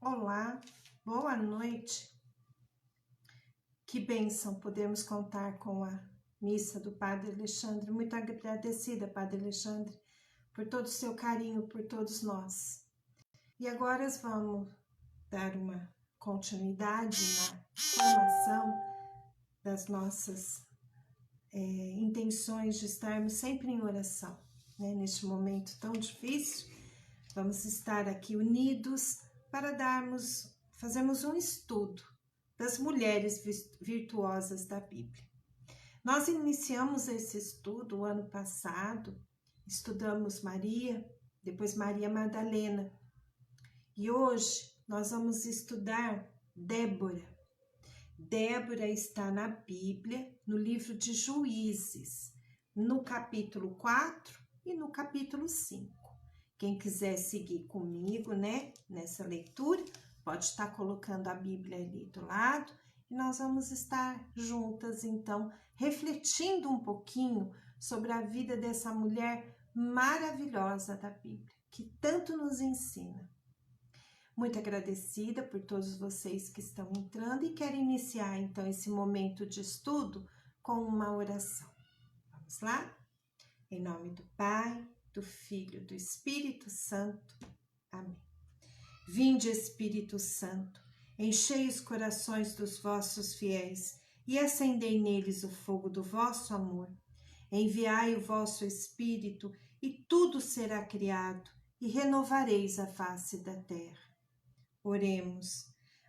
Olá, boa noite. Que bênção podemos contar com a missa do Padre Alexandre. Muito agradecida, Padre Alexandre, por todo o seu carinho por todos nós. E agora vamos dar uma continuidade na formação das nossas intenções de estarmos sempre em oração, né? Neste momento tão difícil, vamos estar aqui unidos para fazermos um estudo das mulheres virtuosas da Bíblia. Nós iniciamos esse estudo o ano passado, estudamos Maria, depois Maria Madalena, e hoje nós vamos estudar Débora. Débora está na Bíblia, no livro de Juízes, no capítulo 4 e no capítulo 5. Quem quiser seguir comigo, né, nessa leitura, pode estar colocando a Bíblia ali do lado e nós vamos estar juntas, então, refletindo um pouquinho sobre a vida dessa mulher maravilhosa da Bíblia, que tanto nos ensina. Muito agradecida por todos vocês que estão entrando e quero iniciar, então, esse momento de estudo com uma oração. Vamos lá? Em nome do Pai, do Filho, do Espírito Santo. Amém. Vinde, Espírito Santo, enchei os corações dos vossos fiéis e acendei neles o fogo do vosso amor. Enviai o vosso Espírito e tudo será criado e renovareis a face da terra. Oremos.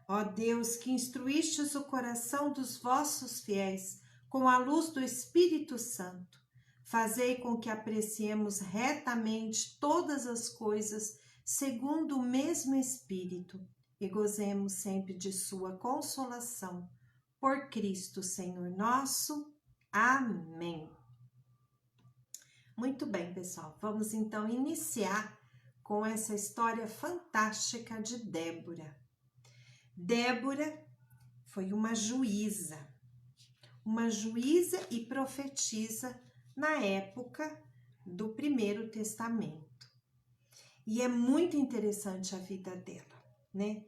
Ó Deus, que instruístes o coração dos vossos fiéis com a luz do Espírito Santo, fazei com que apreciemos retamente todas as coisas segundo o mesmo Espírito e gozemos sempre de sua consolação. Por Cristo, Senhor nosso. Amém. Muito bem, pessoal. Vamos então iniciar com essa história fantástica de Débora. Débora foi uma juíza e profetisa na época do Primeiro Testamento. E é muito interessante a vida dela, né?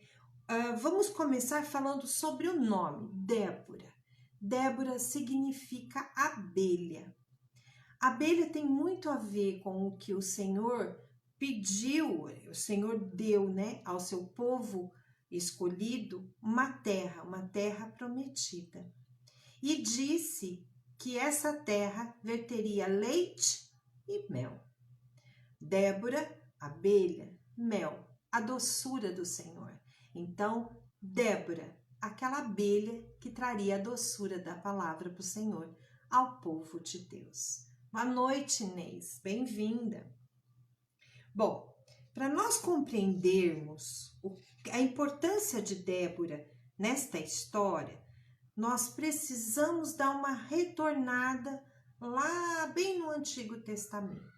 Vamos começar falando sobre o nome, Débora. Débora significa abelha. Abelha tem muito a ver com o que o Senhor pediu, o Senhor deu, né, ao seu povo escolhido uma terra prometida. E disse que essa terra verteria leite e mel. Débora, abelha, mel, a doçura do Senhor. Então, Débora, aquela abelha que traria a doçura da palavra para o Senhor ao povo de Deus. Boa noite, Inês, bem-vinda. Bom, para nós compreendermos a importância de Débora nesta história, nós precisamos dar uma retornada lá bem no Antigo Testamento.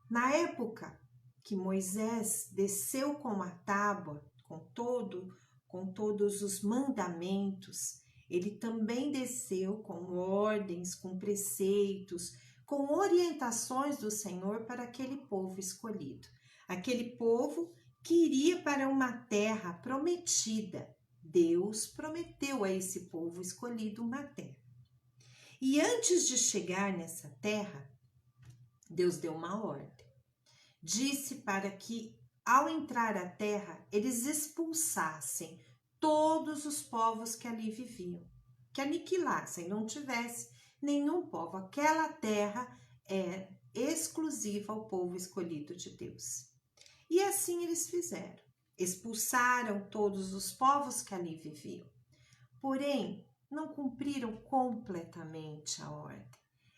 Na época que Moisés desceu com a tábua, com todos os mandamentos, ele também desceu com ordens, com preceitos, com orientações do Senhor para aquele povo escolhido. Aquele povo que iria para uma terra prometida. Deus prometeu a esse povo escolhido uma terra. E antes de chegar nessa terra, Deus deu uma ordem. Disse para que, ao entrar à terra, eles expulsassem todos os povos que ali viviam, que aniquilassem, não tivesse nenhum povo. Aquela terra é exclusiva ao povo escolhido de Deus. E assim eles fizeram. Expulsaram todos os povos que ali viviam. Porém, não cumpriram completamente a ordem.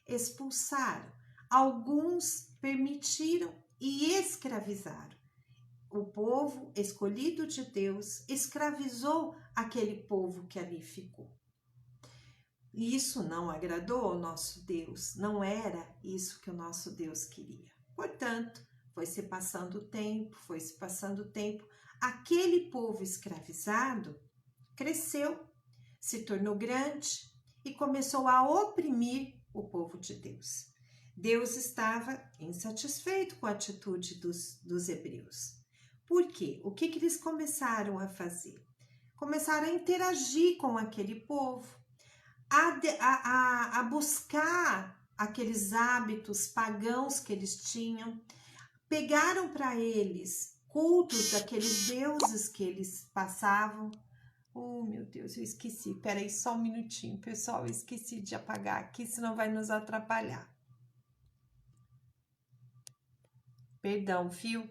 Expulsaram. Alguns permitiram e escravizaram. O povo escolhido de Deus escravizou aquele povo que ali ficou. Isso não agradou ao nosso Deus, não era isso que o nosso Deus queria. Portanto, foi se passando o tempo, aquele povo escravizado cresceu, se tornou grande e começou a oprimir o povo de Deus. Deus estava insatisfeito com a atitude dos hebreus. Por quê? O que eles começaram a fazer? Começaram a interagir com aquele povo, a buscar aqueles hábitos pagãos que eles tinham, pegaram para eles cultos daqueles deuses que eles passavam. Oh, meu Deus, eu esqueci. Peraí, só um minutinho, pessoal. Eu esqueci de apagar aqui, senão vai nos atrapalhar. Perdão, viu?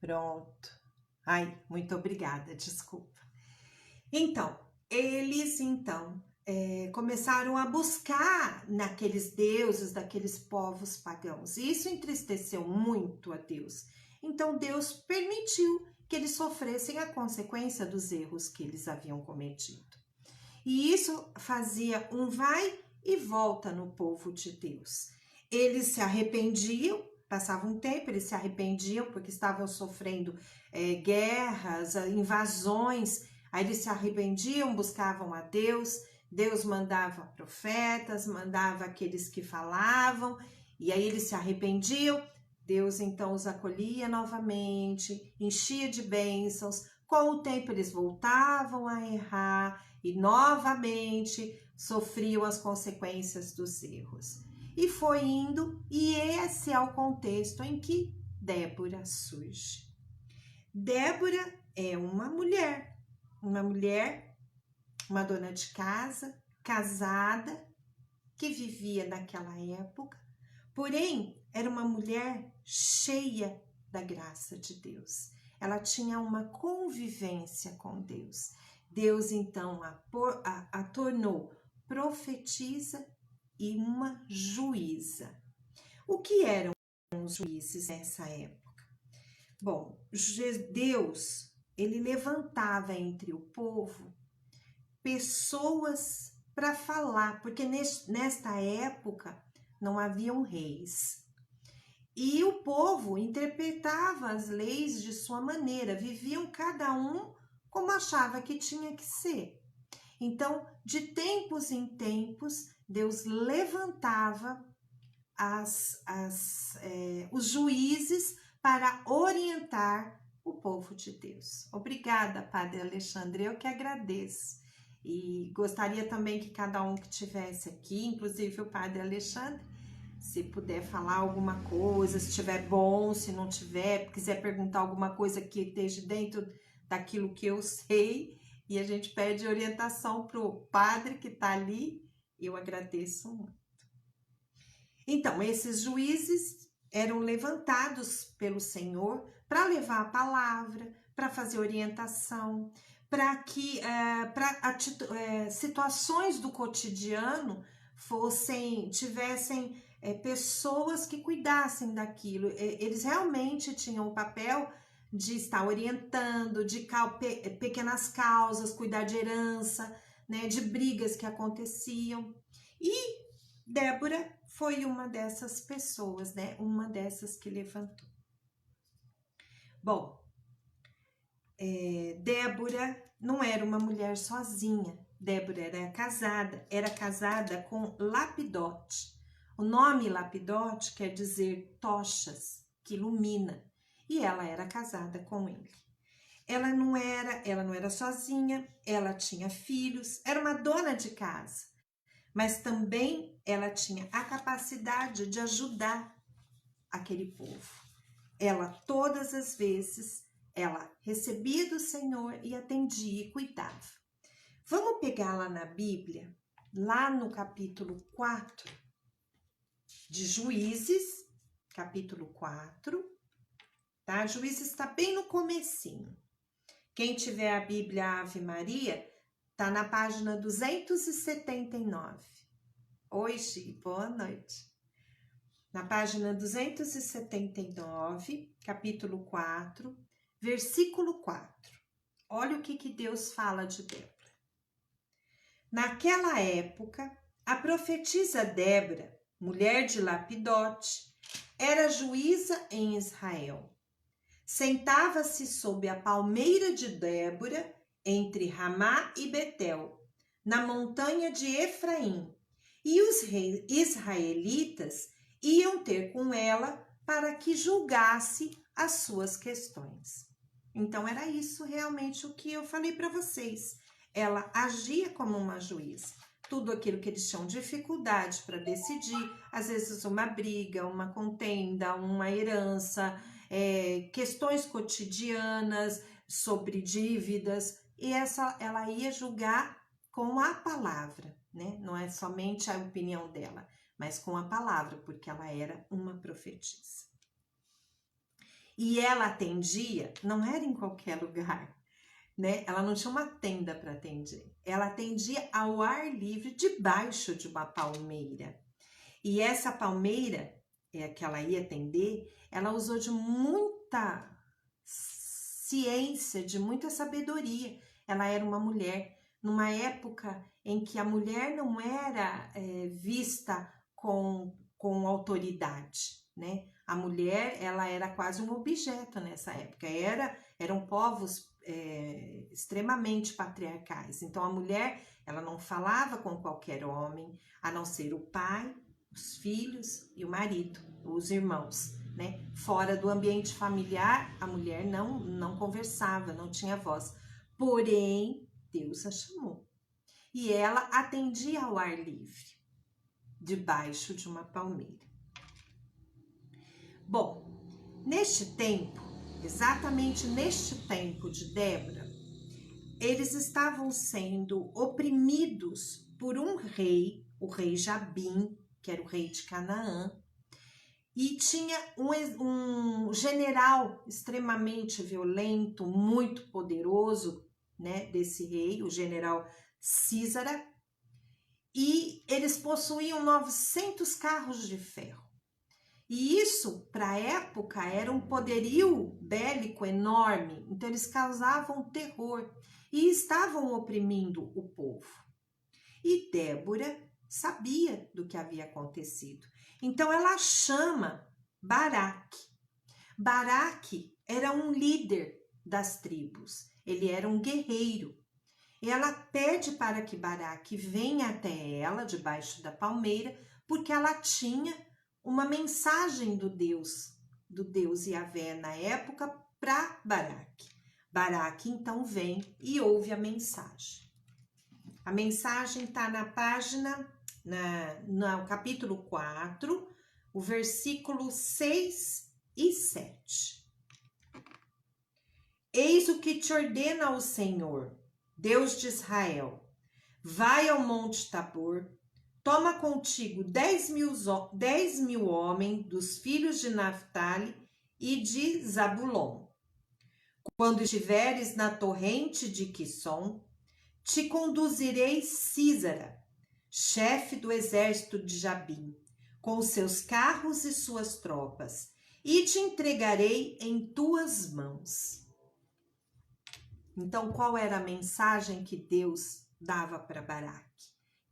Pronto. Ai, muito obrigada, desculpa. Então, eles começaram a buscar naqueles deuses, daqueles povos pagãos. E isso entristeceu muito a Deus. Então, Deus permitiu que eles sofressem a consequência dos erros que eles haviam cometido. E isso fazia um vai e volta no povo de Deus. Eles se arrependiam, passava um tempo, eles se arrependiam porque estavam sofrendo guerras, invasões. Aí eles se arrependiam, buscavam a Deus, Deus mandava profetas, mandava aqueles que falavam, e aí eles se arrependiam, Deus então os acolhia novamente, enchia de bênçãos. Com o tempo eles voltavam a errar e novamente sofriam as consequências dos erros. E foi indo, e esse é o contexto em que Débora surge. Débora é uma mulher, uma dona de casa, casada, que vivia naquela época, porém era uma mulher cheia da graça de Deus. Ela tinha uma convivência com Deus. Deus então a tornou profetisa e uma juíza. O que eram os juízes nessa época? Bom, Deus, ele levantava entre o povo pessoas para falar, porque nesta época não haviam reis. E o povo interpretava as leis de sua maneira, viviam cada um como achava que tinha que ser. Então, de tempos em tempos, Deus levantava os juízes para orientar o povo de Deus. Obrigada, Padre Alexandre, eu que agradeço. E gostaria também que cada um que estivesse aqui, inclusive o Padre Alexandre, se puder falar alguma coisa, se estiver bom, se não tiver, quiser perguntar alguma coisa que esteja dentro daquilo que eu sei, e a gente pede orientação para o padre que está ali, eu agradeço muito. Então, esses juízes eram levantados pelo Senhor para levar a palavra, para fazer orientação, para que situações do cotidiano tivessem pessoas que cuidassem daquilo. Eles realmente tinham o papel de estar orientando, de pequenas causas, cuidar de herança, né, de brigas que aconteciam. E Débora foi uma dessas pessoas, né, uma dessas que levantou. Bom, Débora não era uma mulher sozinha. Débora era casada com Lapidote. O nome Lapidote quer dizer tochas, que ilumina, e ela era casada com ele. Ela não era sozinha, ela tinha filhos, era uma dona de casa, mas também ela tinha a capacidade de ajudar aquele povo. Ela, todas as vezes, ela recebia do Senhor e atendia e cuidava. Vamos pegar lá na Bíblia, lá no capítulo 4 de Juízes, capítulo 4, tá? Juízes está bem no comecinho. Quem tiver a Bíblia Ave Maria, tá na página 279. Oi, Gi, boa noite. Na página 279, capítulo 4, versículo 4. Olha o que Deus fala de Débora. Naquela época, a profetisa Débora, mulher de Lapidote, era juíza em Israel. Sentava-se sob a palmeira de Débora entre Ramá e Betel, na montanha de Efraim, e os israelitas iam ter com ela para que julgasse as suas questões. Então era isso realmente o que eu falei para vocês. Ela agia como uma juíza. Tudo aquilo que eles tinham dificuldade para decidir, às vezes uma briga, uma contenda, uma herança, questões cotidianas sobre dívidas, e ela ia julgar com a palavra, né? Não é somente a opinião dela, mas com a palavra, porque ela era uma profetisa. E ela atendia, não era em qualquer lugar, né? Ela não tinha uma tenda para atender. Ela atendia ao ar livre, debaixo de uma palmeira. E essa palmeira que ela ia atender, ela usou de muita ciência, de muita sabedoria. Ela era uma mulher, numa época em que a mulher não era vista com autoridade, né? A mulher, ela era quase um objeto nessa época. Eram povos extremamente patriarcais. Então, a mulher, ela não falava com qualquer homem, a não ser o pai, os filhos e o marido, os irmãos, né? Fora do ambiente familiar, a mulher não conversava, não tinha voz. Porém, Deus a chamou. E ela atendia ao ar livre, debaixo de uma palmeira. Bom, neste tempo, exatamente neste tempo de Débora, eles estavam sendo oprimidos por um rei, o rei Jabim, que era o rei de Canaã, e tinha um general extremamente violento, muito poderoso, né, desse rei, o general Císara, e eles possuíam 900 carros de ferro. E isso, para a época, era um poderio bélico enorme. Então, eles causavam terror e estavam oprimindo o povo. E Débora sabia do que havia acontecido. Então, ela chama Baraque. Baraque era um líder das tribos. Ele era um guerreiro. E ela pede para que Baraque venha até ela, debaixo da palmeira, porque ela tinha uma mensagem do Deus Yahvé na época para Baraque. Baraque então vem e ouve a mensagem. A mensagem está na página, no capítulo 4, o versículo 6 e 7. Eis o que te ordena o Senhor, Deus de Israel. Vai ao monte Tabor, toma contigo 10.000 homens dos filhos de Naftali e de Zabulon. Quando estiveres na torrente de Quisson, te conduzirei Císara, chefe do exército de Jabim, com seus carros e suas tropas, e te entregarei em tuas mãos. Então, qual era a mensagem que Deus dava para Baraque?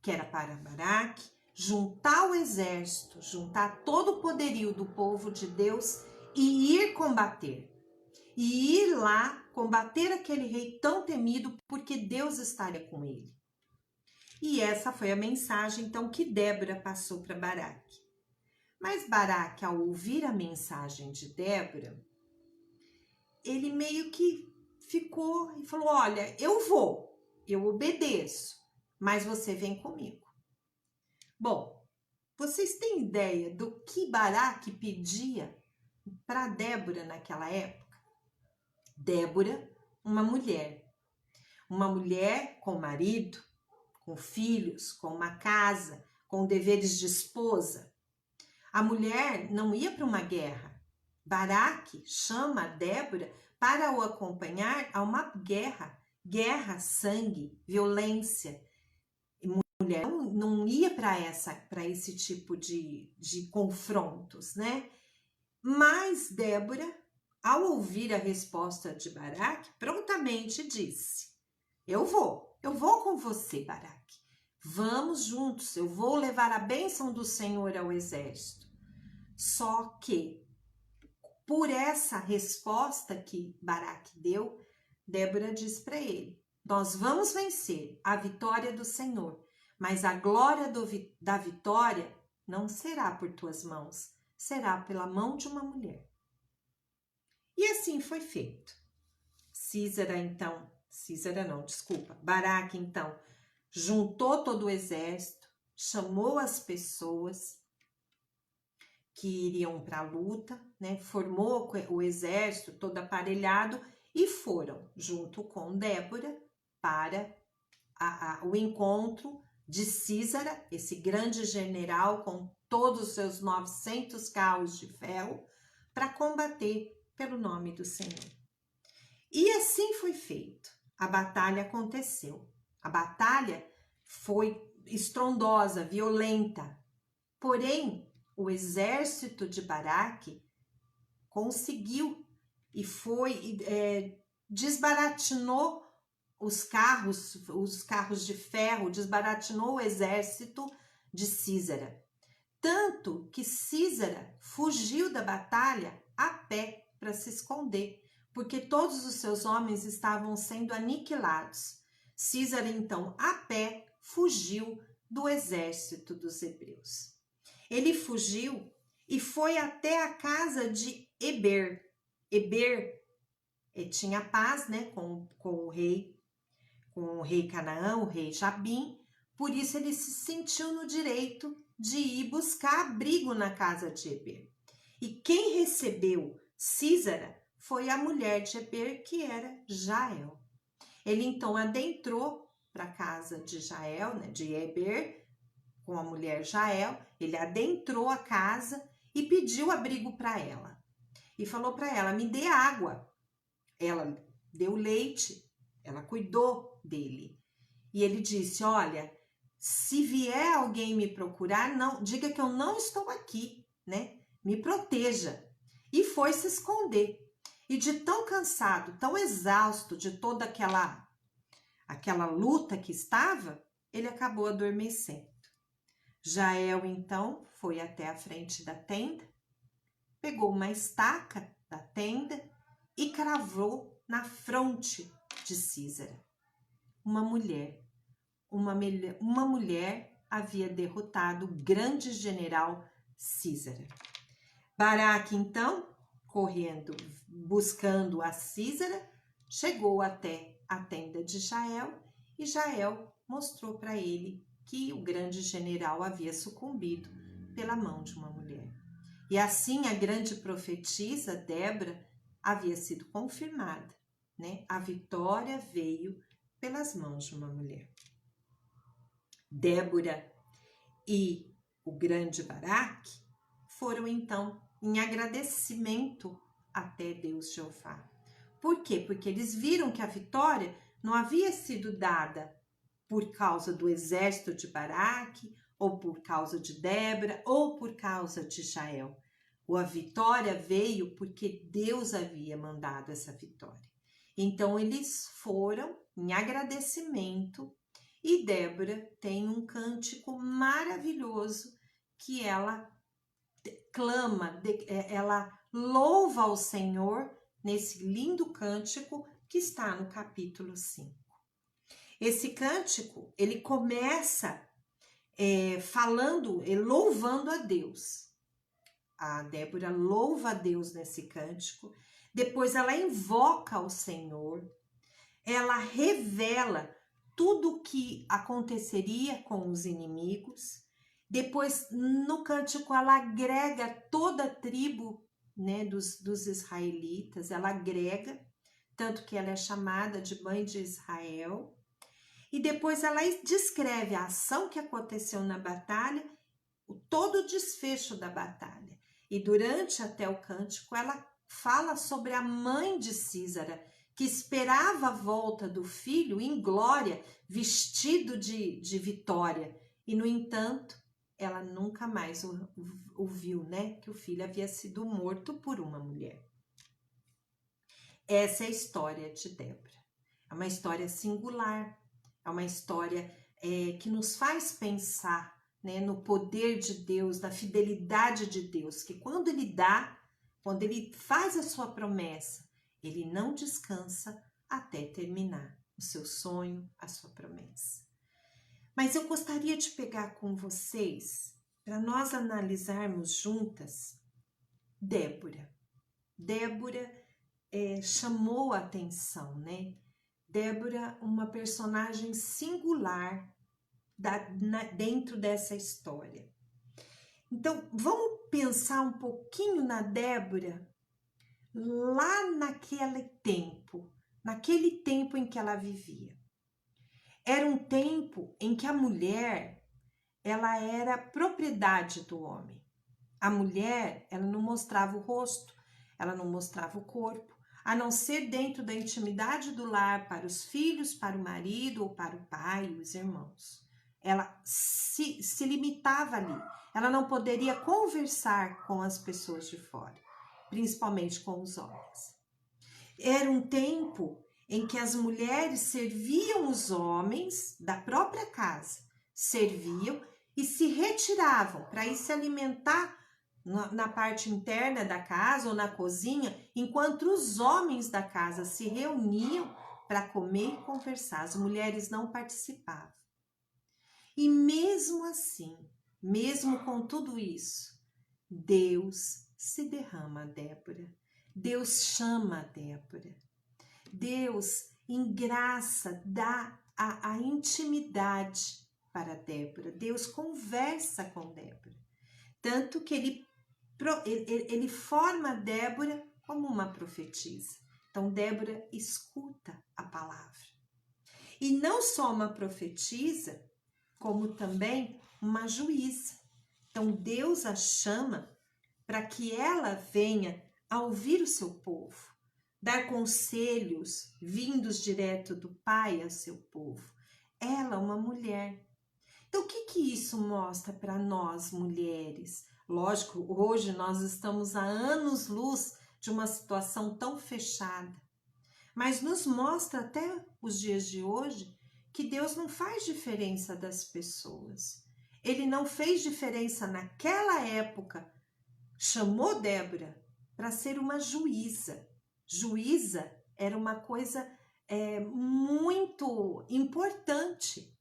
Que era para Baraque juntar o exército, juntar todo o poderio do povo de Deus e ir combater. E ir lá combater aquele rei tão temido, porque Deus estaria com ele. E essa foi a mensagem, então, que Débora passou para Baraque. Mas Baraque, ao ouvir a mensagem de Débora, ele meio que ficou e falou: olha, eu obedeço, mas você vem comigo. Bom, vocês têm ideia do que Baraque pedia para Débora naquela época? Débora, uma mulher com marido, com filhos, com uma casa, com deveres de esposa. A mulher não ia para uma guerra. Baraque chama Débora para o acompanhar a uma guerra, sangue, violência. Mulher não ia para esse tipo de confrontos, né? Mas Débora, ao ouvir a resposta de Baraque, prontamente disse: eu vou com você, Baraque. Vamos juntos, eu vou levar a bênção do Senhor ao exército. Só que, por essa resposta que Baraque deu, Débora disse para ele: nós vamos vencer, a vitória do Senhor, mas a glória da vitória não será por tuas mãos, será pela mão de uma mulher. E assim foi feito. Baraque então juntou todo o exército, chamou as pessoas que iriam para a luta, né? Formou o exército todo aparelhado e foram junto com Débora para o encontro de Sísara, esse grande general com todos os seus 900 carros de ferro, para combater pelo nome do Senhor. E assim foi feito. A batalha aconteceu. A batalha foi estrondosa, violenta. Porém, o exército de Baraque conseguiu e desbaratinou os carros de ferro, desbaratinou o exército de Sísara. Tanto que Sísara fugiu da batalha a pé para se esconder, porque todos os seus homens estavam sendo aniquilados. Sísara, então, a pé, fugiu do exército dos hebreus. Ele fugiu e foi até a casa de Eber. Eber tinha paz, né, com o rei Canaã, o rei Jabim, por isso ele se sentiu no direito de ir buscar abrigo na casa de Eber. E quem recebeu Sísara foi a mulher de Eber, que era Jael. Ele então adentrou para a casa de Jael, né, de Eber, com a mulher Jael. Ele adentrou a casa e pediu abrigo para ela. E falou para ela, me dê água. Ela deu leite, ela cuidou dele. E ele disse, olha, se vier alguém me procurar, não, diga que eu não estou aqui, né? Me proteja. E foi se esconder. E de tão cansado, tão exausto de toda aquela luta que estava, ele acabou adormecendo. Jael, então, foi até a frente da tenda, pegou uma estaca da tenda e cravou na fronte de Sísara. Uma mulher havia derrotado o grande general Sísara. Baraque, então, correndo, buscando a Sísara, chegou até a tenda de Jael e Jael mostrou para ele que o grande general havia sucumbido pela mão de uma mulher. E assim a grande profetisa Débora havia sido confirmada, né? A vitória veio pelas mãos de uma mulher. Débora e o grande Baraque foram então em agradecimento até Deus Jeová. Por quê? Porque eles viram que a vitória não havia sido dada por causa do exército de Baraque, ou por causa de Débora, ou por causa de Jael. A vitória veio porque Deus havia mandado essa vitória. Então eles foram em agradecimento e Débora tem um cântico maravilhoso que ela clama, ela louva ao Senhor nesse lindo cântico que está no capítulo 5. Esse cântico, ele começa louvando a Deus. A Débora louva a Deus nesse cântico, depois ela invoca o Senhor, ela revela tudo o que aconteceria com os inimigos, depois no cântico ela agrega toda a tribo, né, dos israelitas, ela agrega, tanto que ela é chamada de mãe de Israel, e depois ela descreve a ação que aconteceu na batalha, todo o desfecho da batalha. E durante até o cântico, ela fala sobre a mãe de Sísara, que esperava a volta do filho em glória, vestido de vitória. E, no entanto, ela nunca mais o viu, né? Que o filho havia sido morto por uma mulher. Essa é a história de Débora. É uma história singular, é uma história que nos faz pensar, né, no poder de Deus, na fidelidade de Deus, que quando ele faz a sua promessa, ele não descansa até terminar. o seu sonho, a sua promessa. Mas eu gostaria de pegar com vocês, para nós analisarmos juntas, Débora. Débora chamou a atenção, né? Débora, uma personagem singular dentro dessa história. Então, vamos pensar um pouquinho na Débora lá naquele tempo em que ela vivia. Era um tempo em que a mulher, ela era propriedade do homem. A mulher, ela não mostrava o rosto, ela não mostrava o corpo, a não ser dentro da intimidade do lar para os filhos, para o marido ou para o pai e os irmãos. Ela se limitava ali. Ela não poderia conversar com as pessoas de fora, principalmente com os homens. Era um tempo em que as mulheres serviam os homens da própria casa, serviam e se retiravam para ir se alimentar na parte interna da casa ou na cozinha, enquanto os homens da casa se reuniam para comer e conversar. As mulheres não participavam. E mesmo assim, mesmo com tudo isso, Deus se derrama a Débora. Deus chama a Débora. Deus, em graça, dá a intimidade para Débora. Deus conversa com Débora. Tanto que ele forma Débora como uma profetisa. Então, Débora escuta a palavra. E não só uma profetisa, como também uma juíza. Então, Deus a chama para que ela venha a ouvir o seu povo, dar conselhos vindos direto do Pai ao seu povo. Ela, uma mulher. Então, o que isso mostra para nós, mulheres? Lógico, hoje nós estamos a anos-luz de uma situação tão fechada, mas nos mostra até os dias de hoje que Deus não faz diferença das pessoas. Ele não fez diferença naquela época. Chamou Débora para ser uma juíza. Juíza era uma coisa muito importante.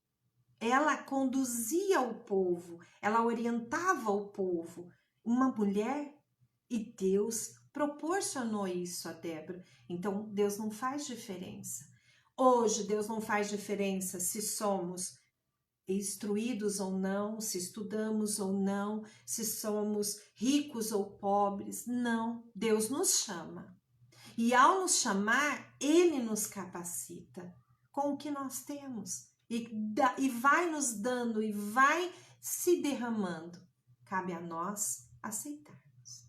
Ela conduzia o povo, ela orientava o povo. Uma mulher, e Deus proporcionou isso a Débora. Então, Deus não faz diferença. Hoje, Deus não faz diferença se somos instruídos ou não, se estudamos ou não, se somos ricos ou pobres. Não, Deus nos chama. E ao nos chamar, Ele nos capacita com o que nós temos. E vai nos dando e vai se derramando. Cabe a nós aceitarmos.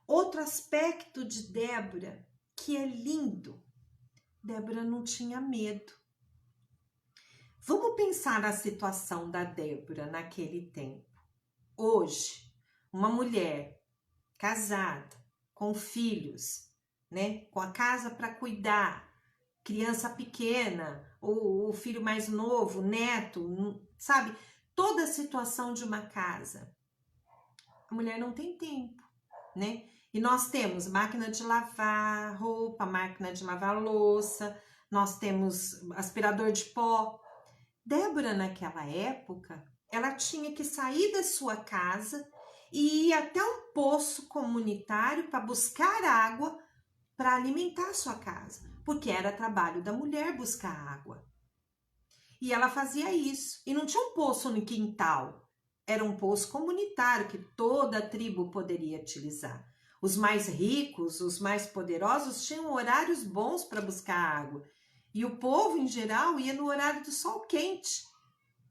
Outro aspecto de Débora que é lindo. Débora não tinha medo. Vamos pensar na situação da Débora naquele tempo. Hoje, uma mulher casada, com filhos, né, com a casa para cuidar, criança pequena, ou o filho mais novo, neto, sabe? Toda a situação de uma casa. A mulher não tem tempo, né? E nós temos máquina de lavar roupa, máquina de lavar louça, nós temos aspirador de pó. Débora, naquela época, ela tinha que sair da sua casa e ir até um poço comunitário para buscar água para alimentar a sua casa, porque era trabalho da mulher buscar água. E ela fazia isso. E não tinha um poço no quintal, era um poço comunitário que toda a tribo poderia utilizar. Os mais ricos, os mais poderosos tinham horários bons para buscar água. E o povo, em geral, ia no horário do sol quente.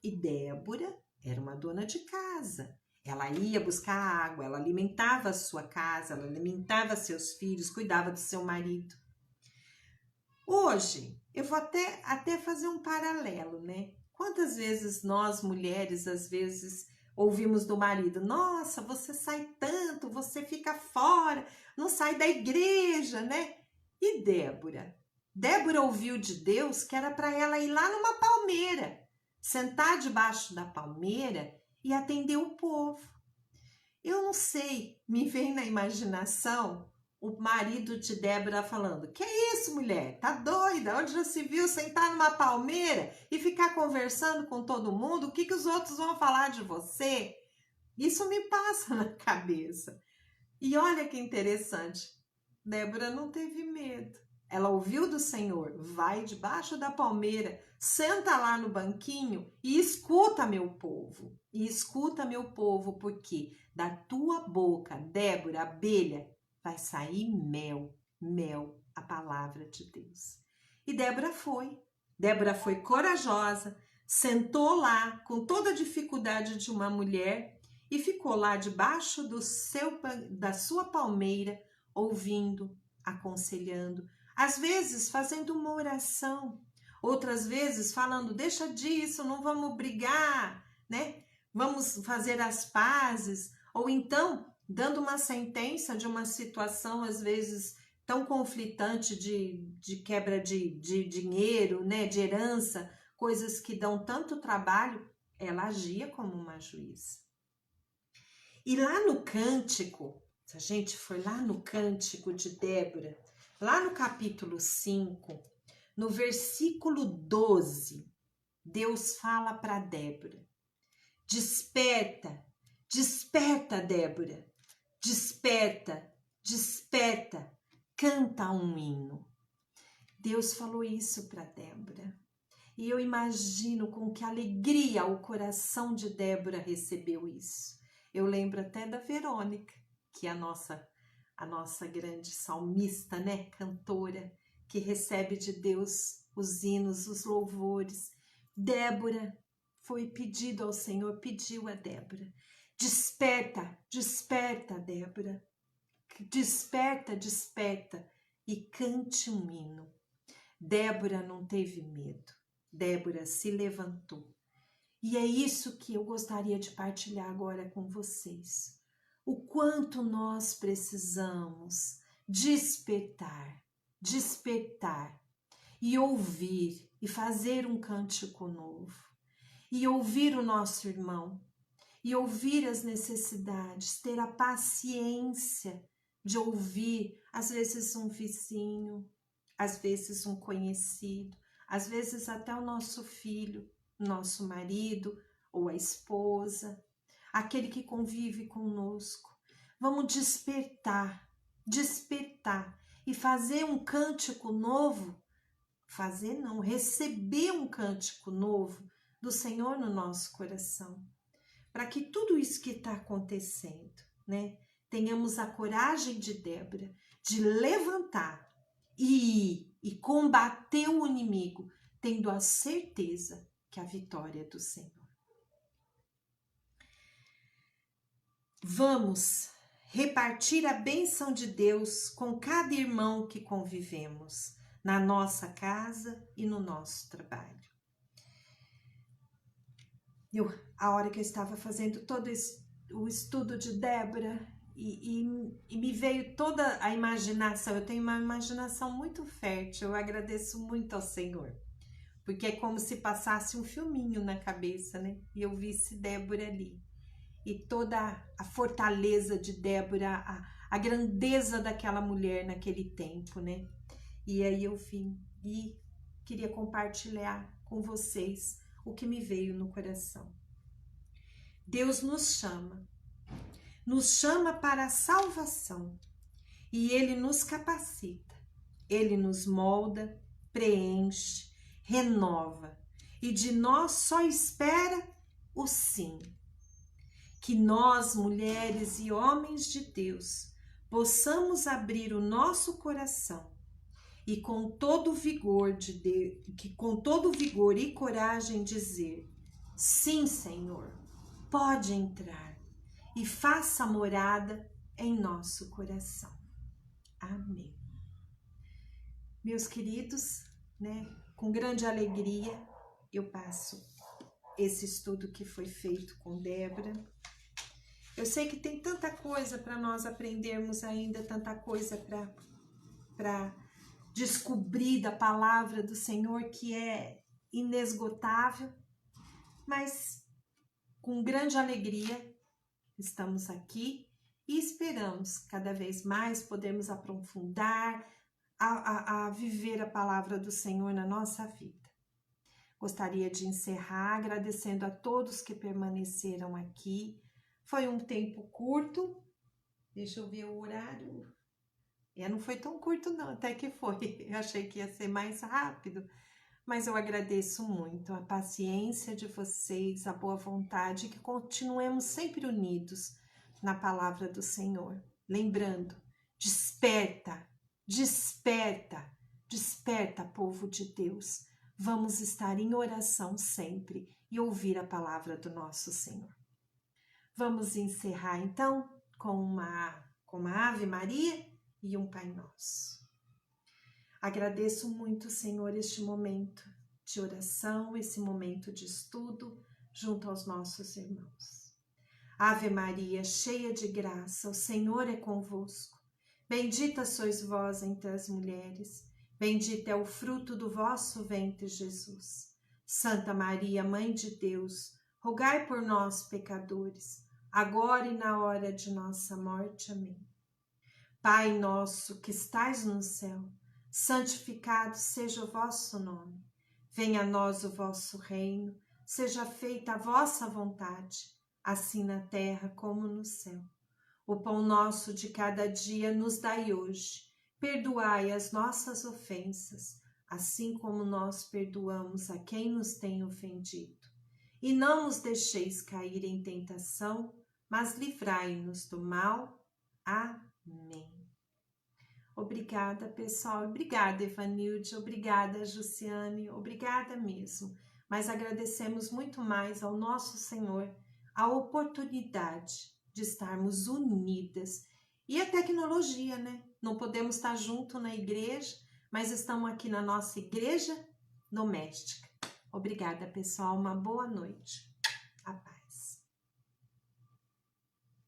E Débora era uma dona de casa. Ela ia buscar água, ela alimentava a sua casa, ela alimentava seus filhos, cuidava do seu marido. Hoje, eu vou até fazer um paralelo, né? Quantas vezes nós, mulheres, às vezes ouvimos do marido: nossa, você sai tanto, você fica fora, não sai da igreja, né? E Débora? Débora ouviu de Deus que era para ela ir lá numa palmeira, sentar debaixo da palmeira e atender o povo. Eu não sei, me vem na imaginação o marido de Débora falando: que é isso, mulher? Tá doida? Onde já se viu sentar numa palmeira e ficar conversando com todo mundo? O que que os outros vão falar de você? Isso me passa na cabeça. E olha que interessante, Débora não teve medo. Ela ouviu do Senhor: vai debaixo da palmeira, senta lá no banquinho e escuta meu povo. E escuta meu povo, porque da tua boca, Débora, abelha, vai sair mel, mel, a palavra de Deus. E Débora foi corajosa, sentou lá com toda a dificuldade de uma mulher e ficou lá debaixo da sua palmeira, ouvindo, aconselhando, às vezes fazendo uma oração, outras vezes falando: deixa disso, não vamos brigar, né? Vamos fazer as pazes, ou então dando uma sentença de uma situação às vezes tão conflitante de quebra de dinheiro, né? De herança, coisas que dão tanto trabalho. Ela agia como uma juíza. E lá no cântico, se a gente for lá no cântico de Débora, lá no capítulo 5, no versículo 12, Deus fala para Débora: desperta, desperta, Débora, desperta, desperta, canta um hino. Deus falou isso para Débora. E eu imagino com que alegria o coração de Débora recebeu isso. Eu lembro até da Verônica, que é a nossa grande salmista, né? Cantora, que recebe de Deus os hinos, os louvores. Débora foi pedido ao Senhor, pediu a Débora: desperta, desperta, Débora, desperta, desperta e cante um hino. Débora não teve medo, Débora se levantou. E é isso que eu gostaria de partilhar agora com vocês. O quanto nós precisamos despertar, despertar e ouvir e fazer um cântico novo. E ouvir o nosso irmão, e ouvir as necessidades, ter a paciência de ouvir, às vezes um vizinho, às vezes um conhecido, às vezes até o nosso filho, nosso marido ou a esposa, aquele que convive conosco. Vamos despertar, despertar e fazer um cântico novo, receber um cântico novo do Senhor no nosso coração, para que tudo isso que está acontecendo, né, tenhamos a coragem de Débora de levantar e combater o inimigo, tendo a certeza que a vitória é do Senhor. Vamos repartir a bênção de Deus com cada irmão que convivemos, na nossa casa e no nosso trabalho. A hora que eu estava fazendo todo o estudo de Débora, e me veio toda a imaginação. Eu tenho uma imaginação muito fértil, eu agradeço muito ao Senhor, porque é como se passasse um filminho na cabeça, né? E eu visse Débora ali, e toda a fortaleza de Débora, a grandeza daquela mulher naquele tempo, né? E aí eu vim e queria compartilhar com vocês o que me veio no coração. Deus nos chama para a salvação, e Ele nos capacita, Ele nos molda, preenche, renova, e de nós só espera o sim. Que nós, mulheres e homens de Deus, possamos abrir o nosso coração e com todo vigor e coragem dizer: sim, Senhor, pode entrar e faça morada em nosso coração. Amém. Meus queridos, né, com grande alegria eu passo esse estudo que foi feito com Débora. Eu sei que tem tanta coisa para nós aprendermos ainda, tanta coisa para descobrir da palavra do Senhor que é inesgotável, mas com grande alegria estamos aqui e esperamos cada vez mais podermos aprofundar a viver a palavra do Senhor na nossa vida. Gostaria de encerrar agradecendo a todos que permaneceram aqui. Foi um tempo curto, deixa eu ver o horário. Não foi tão curto não, até que foi. Eu achei que ia ser mais rápido, mas eu agradeço muito a paciência de vocês, a boa vontade, que continuemos sempre unidos na palavra do Senhor. Lembrando, desperta, desperta, desperta, povo de Deus. Vamos estar em oração sempre e ouvir a palavra do nosso Senhor. Vamos encerrar então com uma Ave Maria e um Pai Nosso. Agradeço muito, Senhor, este momento de oração, esse momento de estudo junto aos nossos irmãos. Ave Maria, cheia de graça, o Senhor é convosco. Bendita sois vós entre as mulheres, bendito é o fruto do vosso ventre, Jesus. Santa Maria, Mãe de Deus, rogai por nós, pecadores, agora e na hora de nossa morte. Amém. Pai nosso que estais no céu, santificado seja o vosso nome. Venha a nós o vosso reino, seja feita a vossa vontade, assim na terra como no céu. O pão nosso de cada dia nos dai hoje. Perdoai as nossas ofensas, assim como nós perdoamos a quem nos tem ofendido. E não nos deixeis cair em tentação, mas livrai-nos do mal. Amém. Obrigada, pessoal. Obrigada, Evanilde. Obrigada, Jussiane. Obrigada mesmo. Mas agradecemos muito mais ao nosso Senhor a oportunidade de estarmos unidas. E a tecnologia, né? Não podemos estar junto na igreja, mas estamos aqui na nossa igreja doméstica. Obrigada, pessoal. Uma boa noite.